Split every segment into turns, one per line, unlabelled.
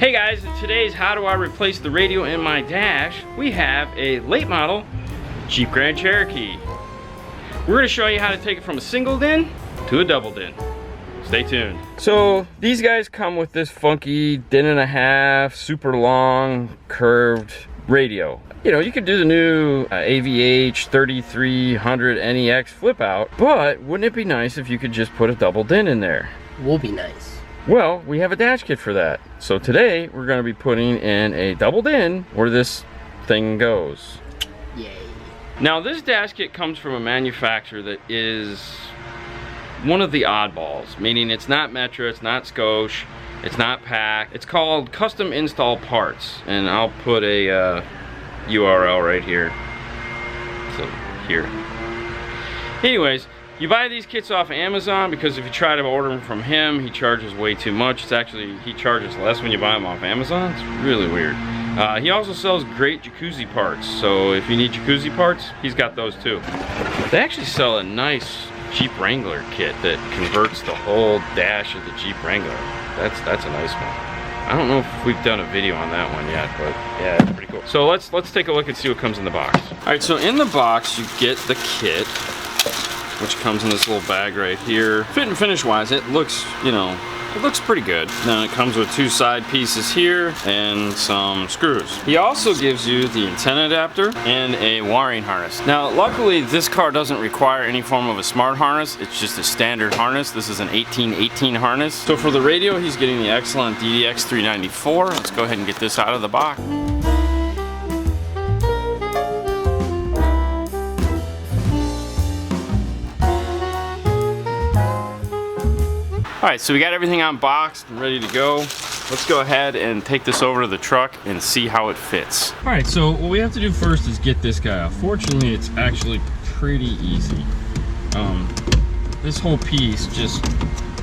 Hey guys, in today's How Do I Replace the Radio in My Dash, we have a late model Jeep Grand Cherokee. We're going to show you how to take it from a single din to a double din. Stay tuned. So these guys come with this funky din and a half, super long, curved radio. You know, you could do the new AVH 3300 NEX flip out, but wouldn't it be nice if you could just put a double din in there?
Will be nice.
Well, we have a dash kit for that. So today we're going to be putting in a double din where this thing goes.
Yay.
Now this dash kit comes from a manufacturer that is one of the oddballs, meaning it's not Metra, it's not Scosh, it's not Pack. It's called Custom Install Parts, and I'll put a URL right here. So here. Anyways, you buy these kits off Amazon because if you try to order them from him, he charges way too much. It's actually, he charges less when you buy them off Amazon. It's really weird. He also sells great jacuzzi parts, so if you need jacuzzi parts, he's got those too. They actually sell a nice Jeep Wrangler kit that converts the whole dash of the Jeep Wrangler. That's a nice one. I don't know if we've done a video on that one yet, but yeah, it's pretty cool. So let's take a look and see what comes in the box. All right, so in the box you get the kit, which comes in this little bag right here. Fit and finish wise, it looks, you know, it looks pretty good. Then it comes with two side pieces here and some screws. He also gives you the antenna adapter and a wiring harness. Now, luckily this car doesn't require any form of a smart harness. It's just a standard harness. This is an 1818 harness. So for the radio, he's getting the excellent DDX 394. Let's go ahead and get this out of the box. Alright, so we got everything unboxed and ready to go. Let's go ahead and take this over to the truck and see how it fits. Alright, so what we have to do first is get this guy off. Fortunately, it's actually pretty easy. This whole piece just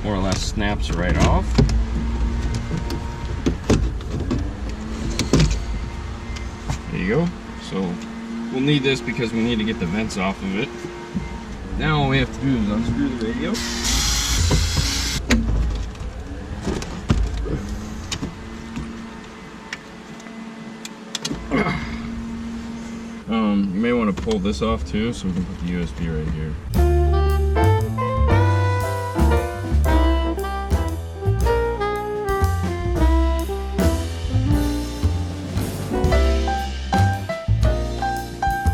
more or less snaps right off. There you go. So we'll need this because we need to get the vents off of it. Now all we have to do is unscrew the radio. You may want to pull this off too, so we can put the USB right here.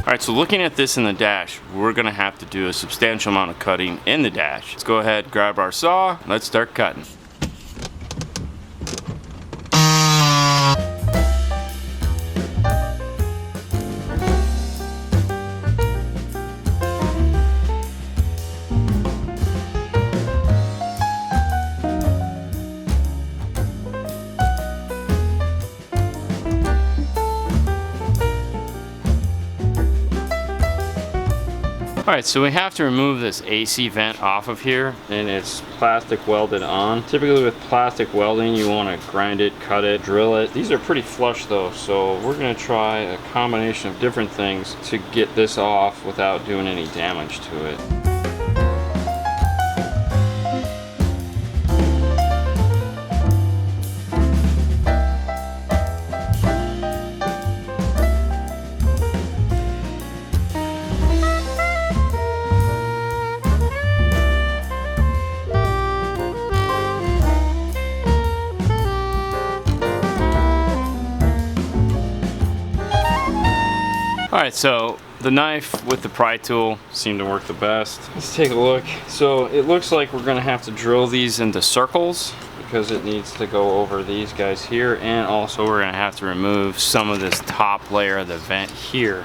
Alright, so looking at this in the dash, we're going to have to do a substantial amount of cutting in the dash. Let's go ahead, grab our saw, let's start cutting. Alright, so we have to remove this AC vent off of here, and it's plastic welded on. Typically with plastic welding, you want to grind it, cut it, drill it. These are pretty flush though, so we're going to try a combination of different things to get this off without doing any damage to it. Alright, so the knife with the pry tool seemed to work the best. Let's take a look. So it looks like we're going to have to drill these into circles because it needs to go over these guys here, and also we're going to have to remove some of this top layer of the vent here.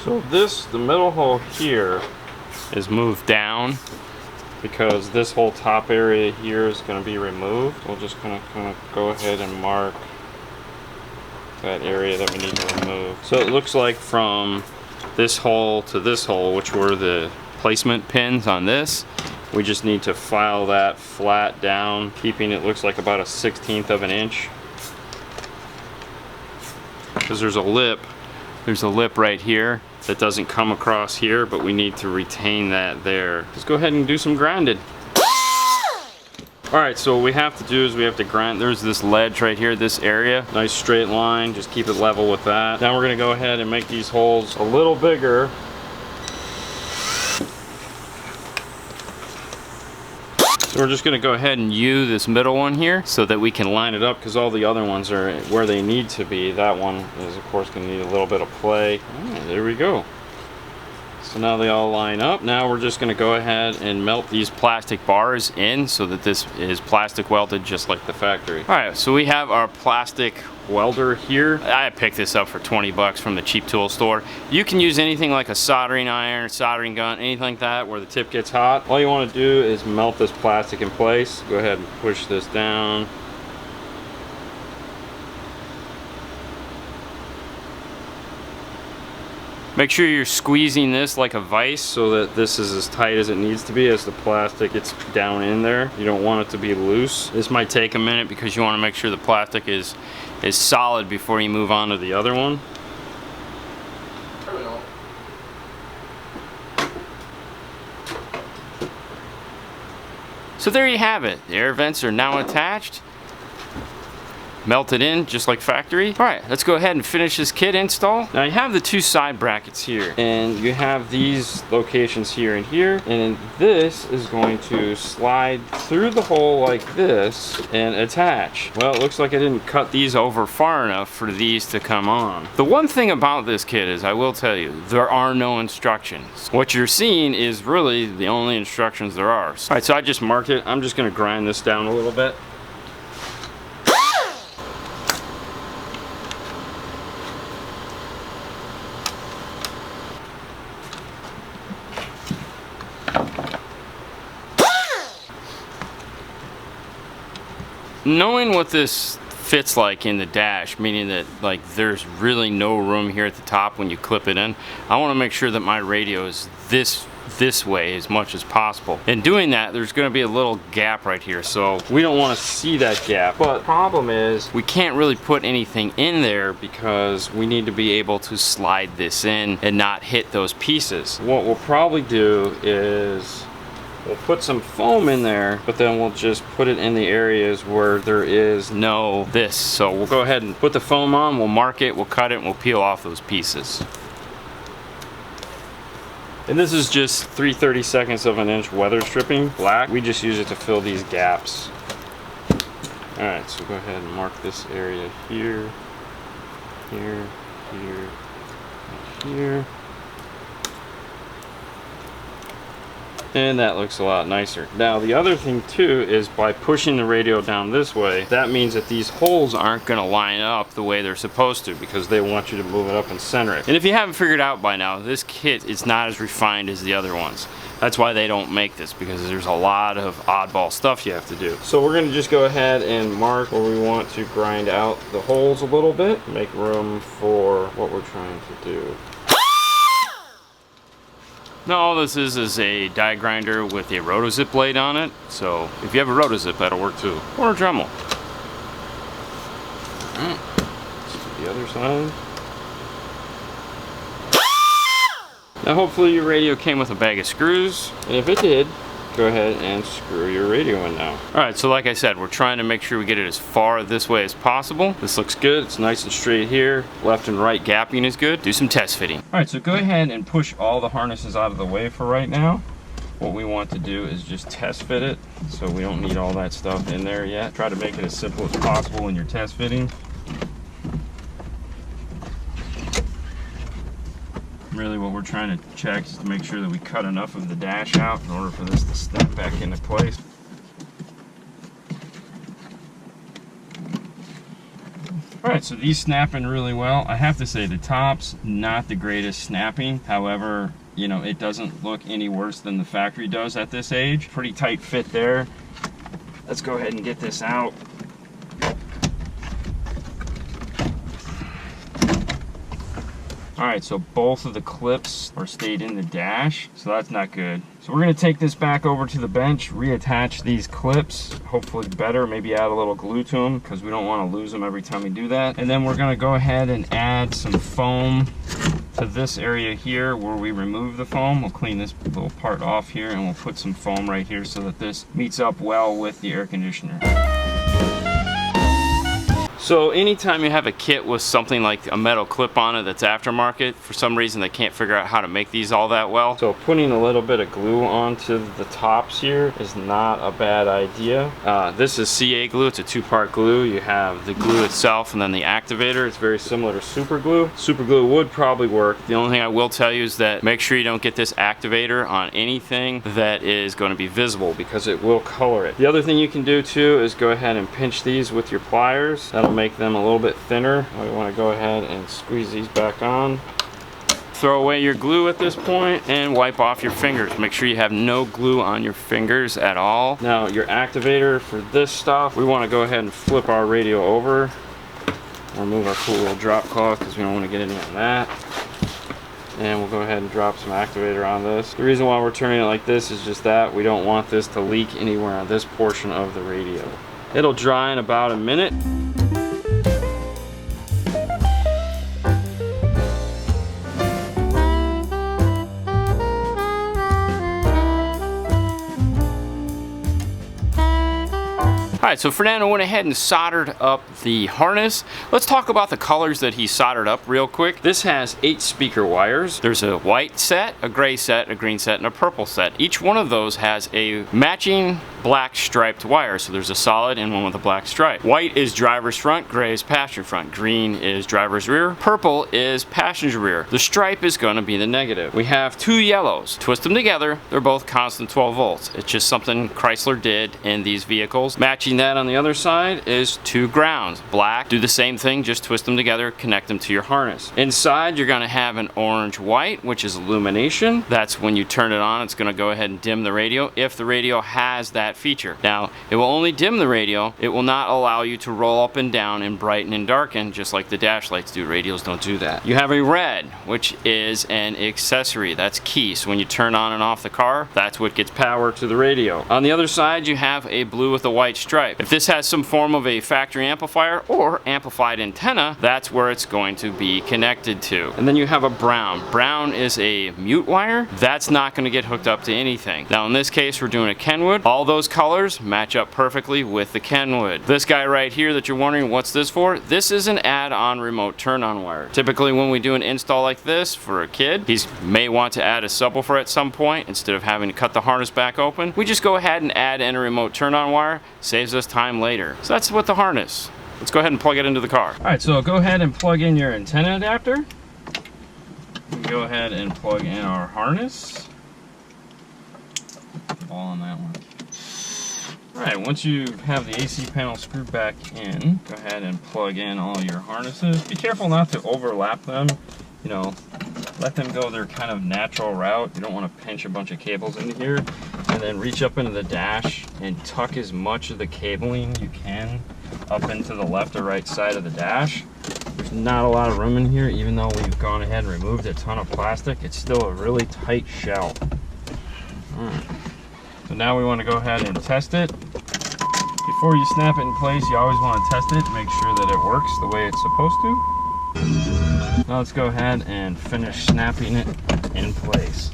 So this, the middle hole here, is moved down because this whole top area here is going to be removed. We're just going to kind of go ahead and mark that area that we need to remove. So it looks like from this hole to this hole, which were the placement pins on this, we just need to file that flat down, keeping it looks like about a 1/16 of an inch. because there's a lip. There's a lip right here that doesn't come across here, but we need to retain that there. Let's go ahead and do some grinding. All right, so what we have to do is we have to grind. There's this ledge right here, this area. Nice straight line, just keep it level with that. Now we're gonna go ahead and make these holes a little bigger. So we're just gonna go ahead and use this middle one here so that we can line it up, because all the other ones are where they need to be. That one is of course gonna need a little bit of play. All right, there we go. So now they all line up. Now we're just gonna go ahead and melt these plastic bars in so that this is plastic welded just like the factory. All right, so we have our plastic welder here. I picked this up for 20 bucks from the cheap tool store. You can use anything like a soldering iron, soldering gun, anything like that where the tip gets hot. All you wanna do is melt this plastic in place. Go ahead and push this down. Make sure you're squeezing this like a vise so that this is as tight as it needs to be as the plastic gets down in there. You don't want it to be loose. This might take a minute because you want to make sure the plastic is solid before you move on to the other one. So there you have it. The air vents are now attached. Melted in just like factory. All right, let's go ahead and finish this kit install. Now you have the two side brackets here, and you have these locations here and here, and this is going to slide through the hole like this and attach. Well, it looks like I didn't cut these over far enough for these to come on. The one thing about this kit is, I will tell you, there are no instructions. What you're seeing is really the only instructions there are. All right, so I just marked it. I'm just gonna grind this down a little bit. Knowing what this fits like in the dash, meaning that like there's really no room here at the top when you clip it in, I want to make sure that my radio is this way as much as possible. In doing that, there's going to be a little gap right here, so we don't want to see that gap. But the problem is we can't really put anything in there because we need to be able to slide this in and not hit those pieces. What we'll probably do is we'll put some foam in there, but then we'll just put it in the areas where there is no this. So we'll go ahead and put the foam on, we'll mark it, we'll cut it, and we'll peel off those pieces. And this is just 3/32 of an inch weather stripping black. We just use it to fill these gaps. All right, so go ahead and mark this area here, here, here, and here. And that looks a lot nicer. Now the other thing too is by pushing the radio down this way, that means that these holes aren't gonna line up the way they're supposed to, because they want you to move it up and center it. And if you haven't figured out by now, this kit is not as refined as the other ones. That's why they don't make this, because there's a lot of oddball stuff you have to do. So we're gonna just go ahead and mark where we want to grind out the holes a little bit, make room for what we're trying to do. Now all this is a die grinder with a rotozip blade on it, so if you have a rotozip, that'll work too, or a Dremel. Alright, let's do the other side. Now hopefully your radio came with a bag of screws, and if it did, go ahead and screw your radio in now. Alright, so like I said, we're trying to make sure we get it as far this way as possible. This looks good, it's nice and straight here. Left and right gapping is good. Do some test fitting. Alright, so go ahead and push all the harnesses out of the way for right now. What we want to do is just test fit it, so we don't need all that stuff in there yet. Try to make it as simple as possible when you're test fitting. Really what we're trying to check is to make sure that we cut enough of the dash out in order for this to snap back into place. Alright, so these snap in really well. I have to say the top's not the greatest snapping. However, you know, it doesn't look any worse than the factory does at this age. Pretty tight fit there. Let's go ahead and get this out. Alright, so both of the clips are stayed in the dash, so that's not good. So we're going to take this back over to the bench, reattach these clips, hopefully better, maybe add a little glue to them because we don't want to lose them every time we do that. And then we're going to go ahead and add some foam to this area here where we remove the foam. We'll clean this little part off here and we'll put some foam right here so that this meets up well with the air conditioner. So anytime you have a kit with something like a metal clip on it that's aftermarket, for some reason they can't figure out how to make these all that well. So putting a little bit of glue onto the tops here is not a bad idea. This is CA glue, it's a two-part glue. You have the glue itself and then the activator. It's very similar to super glue. Super glue would probably work. The only thing I will tell you is that make sure you don't get this activator on anything that is going to be visible because it will color it. The other thing you can do too is go ahead and pinch these with your pliers. That'll make them a little bit thinner. We want to go ahead and squeeze these back on. Throw away your glue at this point and wipe off your fingers. Make sure you have no glue on your fingers at all. Now your activator for this stuff, we want to go ahead and flip our radio over. Remove our cool little drop cloth because we don't want to get any on that. And we'll go ahead and drop some activator on this. The reason why we're turning it like this is just that we don't want this to leak anywhere on this portion of the radio. It'll dry in about a minute. Alright, so Fernando went ahead and soldered up the harness. Let's talk about the colors that he soldered up real quick. This has 8 speaker wires. There's a white set, a gray set, a green set, and a purple set. Each one of those has a matching black striped wire. So there's a solid and one with a black stripe. White is driver's front, gray is passenger front, green is driver's rear, purple is passenger rear. The stripe is going to be the negative. We have 2 yellows. Twist them together, they're both constant 12 volts. It's just something Chrysler did in these vehicles. Matching that on the other side is 2 grounds. Black, do the same thing, just twist them together, connect them to your harness. Inside you're going to have an orange white, which is illumination. That's when you turn it on, it's going to go ahead and dim the radio if the radio has that feature. Now, it will only dim the radio. It will not allow you to roll up and down and brighten and darken just like the dash lights do. Radios don't do that. You have a red, which is an accessory. That's key. So when you turn on and off the car, that's what gets power to the radio. On the other side, you have a blue with a white stripe. If this has some form of a factory amplifier or amplified antenna, that's where it's going to be connected to. And then you have a brown. Brown is a mute wire. That's not going to get hooked up to anything. Now in this case, we're doing a Kenwood. All those colors match up perfectly with the Kenwood. This guy right here that you're wondering what's this for, this is an add-on remote turn-on wire. Typically when we do an install like this for a kid, he may want to add a subwoofer at some point. Instead of having to cut the harness back open, we just go ahead and add in a remote turn-on wire. Saves us time later. So that's with the harness. Let's go ahead and plug it into the car. Alright, so go ahead and plug in your antenna adapter. Go ahead and plug in our harness. All on that one. Alright, once you have the AC panel screwed back in, go ahead and plug in all your harnesses. Be careful not to overlap them. You know, let them go their kind of natural route. You don't want to pinch a bunch of cables into here. And then reach up into the dash and tuck as much of the cabling you can up into the left or right side of the dash. There's not a lot of room in here, even though we've gone ahead and removed a ton of plastic. It's still a really tight shell. Alright. So now we want to go ahead and test it. Before you snap it in place, you always want to test it, make sure that it works the way it's supposed to. Now let's go ahead and finish snapping it in place.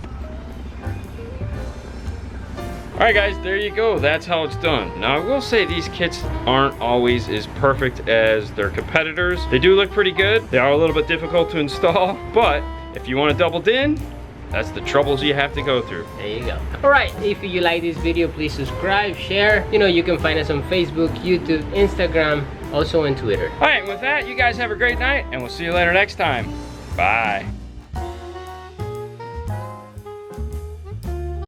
Alright guys, there you go. That's how it's done. Now I will say these kits aren't always as perfect as their competitors. They do look pretty good. They are a little bit difficult to install, but if you want to double din, that's the troubles you have to go through.
There you go. Alright, if you like this video, please subscribe, share. You know, you can find us on Facebook, YouTube, Instagram, also on Twitter.
Alright, with that, you guys have a great night, and we'll see you later next time. Bye.